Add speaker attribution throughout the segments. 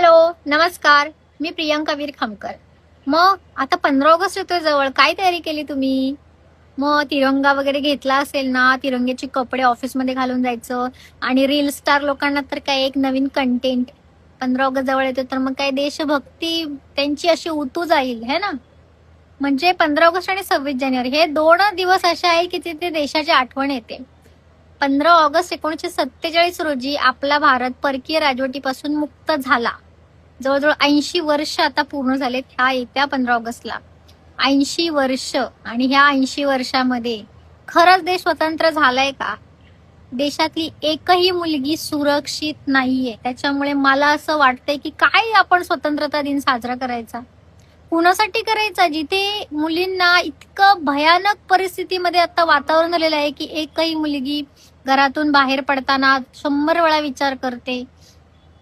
Speaker 1: Hello, नमस्कार. मी प्रियंका वीर खामकर. मग आता 15 ऑगस्ट येतोय जवळ. काय तयारी केली तुम्ही? मग तिरंगा वगैरे घेतला असेल ना? तिरंग्याचे कपडे ऑफिसमध्ये घालून जायचं. आणि रील स्टार लोकांना तर काय एक नवीन कंटेंट. 15 ऑगस्ट जवळ येतो तर मग काय देशभक्ती त्यांची अशी उतू जाईल है ना. म्हणजे 15 ऑगस्ट आणि 26 जानेवारी हे 2 दिवस असे आहेत की तिथे देशाची आठवण येते. 15 ऑगस्ट 1947 रोजी आपला भारत परकीय राजवटीपासून मुक्त झाला. जवळजवळ 80 वर्ष आता पूर्ण झालेत ह्या येत्या 15 ऑगस्टला. 80 वर्ष. आणि ह्या 80 वर्षामध्ये खरंच देश स्वतंत्र झालाय का? देशातली एकही मुलगी सुरक्षित नाहीये. त्याच्यामुळे मला असं वाटतंय की काय आपण स्वतंत्रता दिन साजरा करायचा, कुणासाठी करायचा, जिथे मुलींना इतकं भयानक परिस्थितीमध्ये आता वातावरण झालेलं आहे की एकही मुलगी घरातून बाहेर पडताना 100 वेळा विचार करते.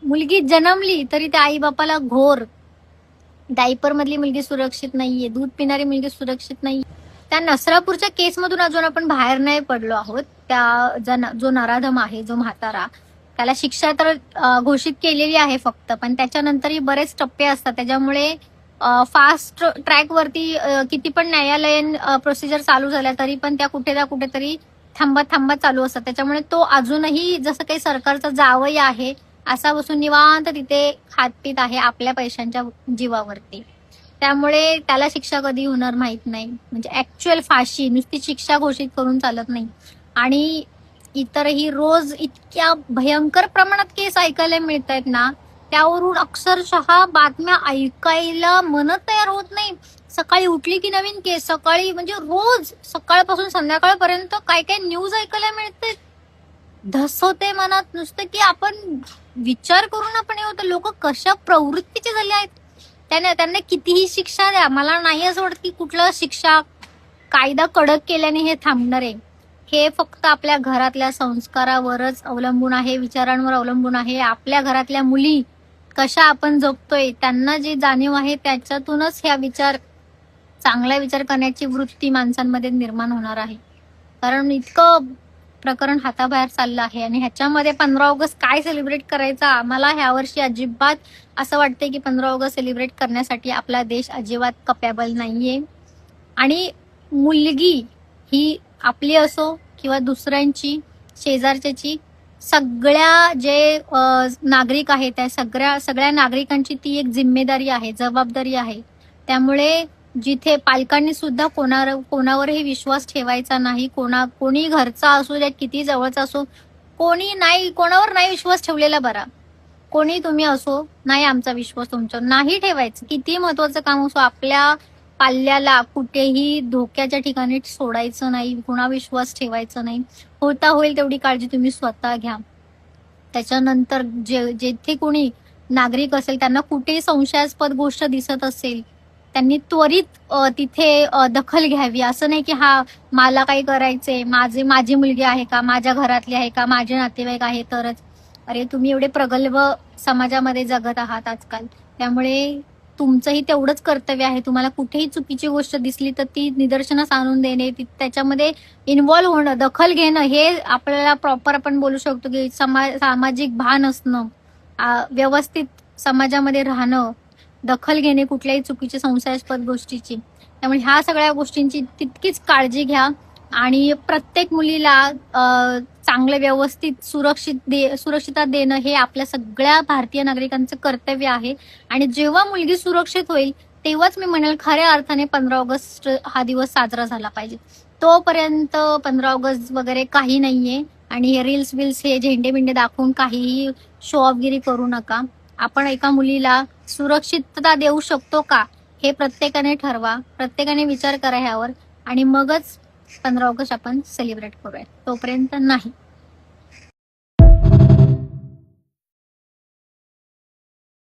Speaker 1: मुलगी जन्मली तरी त्या आई बापाला घोर. डायपर मधली मुलगी सुरक्षित नाहीये, दूध पिणारी मुलगी सुरक्षित नाही. त्या नसरापूरच्या केसमधून अजून आपण बाहेर नाही पडलो आहोत. जो नराधम आहे, जो म्हातारा, त्याला शिक्षा तर घोषित केलेली आहे फक्त, पण त्याच्यानंतरही बरेच टप्पे असतात. त्याच्यामुळे फास्ट ट्रॅक वरती किती पण न्यायालयीन प्रोसिजर चालू झाल्या तरी पण त्या कुठेतरी थांबत चालू असतात. त्याच्यामुळे तो अजूनही जसं काही सरकारचा जावई आहे असा बसून निवांत तिथे खातपीत आहे आपल्या पैशांच्या जीवावरती. त्यामुळे त्याला शिक्षा कधी होणार माहित नाही. म्हणजे ऍक्च्युअल फाशी, नुसती शिक्षा घोषित करून चालत नाही. आणि इतरही रोज इतक्या भयंकर प्रमाणात केस ऐकायला मिळत आहेत ना, त्यावरून अक्षरशः बातम्या ऐकायला मन तयार होत नाही. सकाळी उठली की नवीन केस, सकाळी म्हणजे रोज सकाळपासून संध्याकाळपर्यंत काय काय न्यूज ऐकायला मिळते. धस होते मनात नुसतं की आपण विचार करून आपण हे होतं लोक कशा प्रवृत्तीचे झाले आहेत. त्यांना कितीही शिक्षा द्या, मला नाही असं वाटत की कुठलं शिक्षा कायदा कडक केल्याने हे थांबणार आहे. हे फक्त आपल्या घरातल्या संस्कारावरच अवलंबून आहे, विचारांवर अवलंबून आहे. आपल्या घरातल्या मुली कशा आपण जगतोय, त्यांना जी जाणीव आहे त्याच्यातूनच चांगला विचार करण्याची वृत्ती माणसांमध्ये निर्माण होणार आहे. कारण इतकं प्रकरण हाताबाहेर चाललं आहे आणि ह्याच्यामध्ये 15 ऑगस्ट काय सेलिब्रेट करायचा, मला ह्या वर्षी अजिबात असं वाटतंय की 15 ऑगस्ट सेलिब्रेट करण्यासाठी आपला देश अजिबात कपॅबल नाहीये. आणि मुलगी ही आपली असो किंवा दुसऱ्यांची, शेजारच्याची, सगळ्या जे नागरिक आहेत त्या सगळ्या नागरिकांची ती एक जिम्मेदारी आहे, जबाबदारी आहे. त्यामुळे जिथे पालकांनी सुद्धा कोणावरही विश्वास ठेवायचा नाही. कोणी घरचा असू द्या, किती जवळचा असो, कोणावर नाही विश्वास ठेवलेला बरा. कोणी तुम्ही असो, नाही आमचा विश्वास तुमच्यावर नाही ठेवायचं. किती महत्वाचं काम असो, आपल्या पाल्याला कुठेही धोक्याच्या ठिकाणी सोडायचं नाही, कुणा विश्वास ठेवायचा नाही. होता होईल तेवढी काळजी तुम्ही स्वतः घ्या. त्याच्यानंतर जेथे कोणी नागरिक असेल त्यांना कुठेही संशयास्पद गोष्ट दिसत असेल, त्यांनी त्वरित तिथे दखल घ्यावी. असं नाही की मला काही करायचंय, माझी मुलगी आहे का, माझ्या घरातली आहे का, माझे नातेवाईक आहे तरच. अरे तुम्ही एवढे प्रगल्भ समाजामध्ये जगत आहात आजकाल, त्यामुळे तुमचंही तेवढंच कर्तव्य आहे. तुम्हाला कुठेही चुकीची गोष्ट दिसली तर ती निदर्शनास आणून देणे, त्याच्यामध्ये इन्व्हॉल्व्ह होणं, दखल घेणं, हे आपल्याला प्रॉपर आपण बोलू शकतो की सामाजिक भान असणं, व्यवस्थित समाजामध्ये राहणं, दखल घेणे कुठल्याही चुकीच्या संशयास्पद गोष्टीची. त्यामुळे ह्या सगळ्या गोष्टींची तितकीच काळजी घ्या. आणि प्रत्येक मुलीला चांगले व्यवस्थित सुरक्षितता देणं हे आपल्या सगळ्या भारतीय नागरिकांचं कर्तव्य आहे. आणि जेव्हा मुलगी सुरक्षित होईल तेव्हाच मी म्हणेल खऱ्या अर्थाने 15 ऑगस्ट हा दिवस साजरा झाला पाहिजे. तोपर्यंत 15 ऑगस्ट वगैरे काही नाहीये. आणि हे रील्स हे झेंडे बिंडे दाखवून काहीही शो ऑफगिरी करू नका. आपण एका मुलीला सुरक्षितता देऊ शकतो का, हे प्रत्येकाने ठरवा, प्रत्येकाने विचार करा ह्यावर, आणि मगच 15 ऑगस्ट आपण सेलिब्रेट करूया. तोपर्यंत नाही.